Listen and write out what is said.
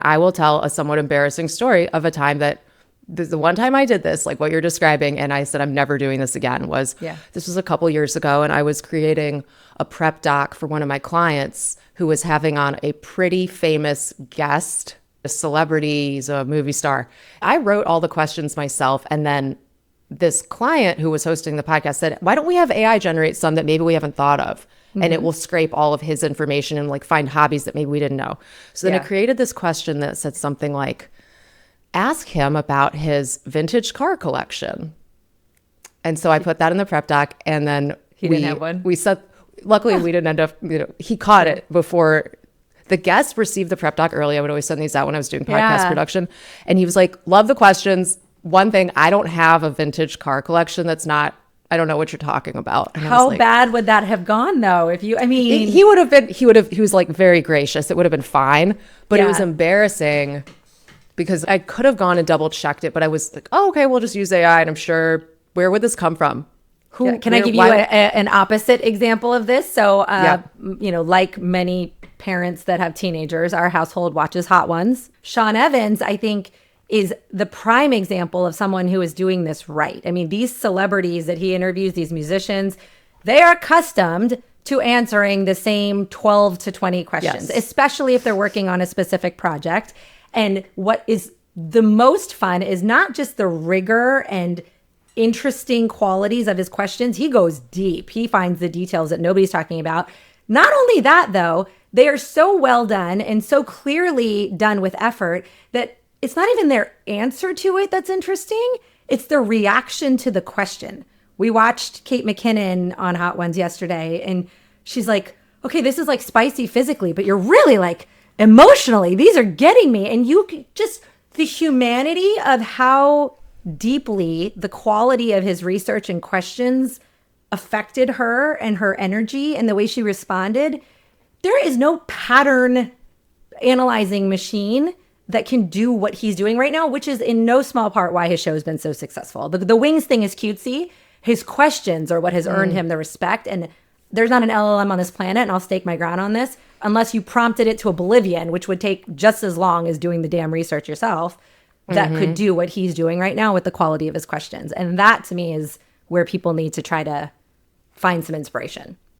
I will tell a somewhat embarrassing story of a time that the one time I did this, like what you're describing, and I said, I'm never doing this again, this was a couple years ago, and I was creating a prep doc for one of my clients who was having on a pretty famous guest, a celebrity, he's a movie star. I wrote all the questions myself, and then this client who was hosting the podcast said, why don't we have AI generate some that maybe we haven't thought of? And it will scrape all of his information and like find hobbies that maybe we didn't know. So then it created this question that said something like, ask him about his vintage car collection. And so I put that in the prep doc, and then he didn't have one. We said, luckily we didn't end up, he caught it before the guest received the prep doc early. I would always send these out when I was doing podcast production. And he was like, love the questions. One thing, I don't have a vintage car collection that's not, I don't know what you're talking about. And how bad would that have gone though? If you, I mean, he was like very gracious. It would have been fine, but it was embarrassing because I could have gone and double checked it, but I was like, oh, okay, we'll just use AI. And I'm sure, where would this come from? Can I give you an opposite example of this? So, like many parents that have teenagers, our household watches Hot Ones. Sean Evans, I think, is the prime example of someone who is doing this right. I mean, these celebrities that he interviews, these musicians, they are accustomed to answering the same 12 to 20 questions, especially if they're working on a specific project. And what is the most fun is not just the rigor and interesting qualities of his questions. He goes deep. He finds the details that nobody's talking about. Not only that, though, they are so well done and so clearly done with effort that it's not even their answer to it that's interesting. It's their reaction to the question. We watched Kate McKinnon on Hot Ones yesterday, and she's like, okay, this is like spicy physically, but you're really like emotionally, these are getting me. And you just, the humanity of how deeply the quality of his research and questions affected her and her energy and the way she responded. There is no pattern analyzing machine that can do what he's doing right now, which is in no small part why his show has been so successful. The wings thing is cutesy. His questions are what has earned him the respect. And there's not an LLM on this planet, and I'll stake my ground on this, unless you prompted it to oblivion, which would take just as long as doing the damn research yourself, that could do what he's doing right now with the quality of his questions. And that, to me, is where people need to try to find some inspiration.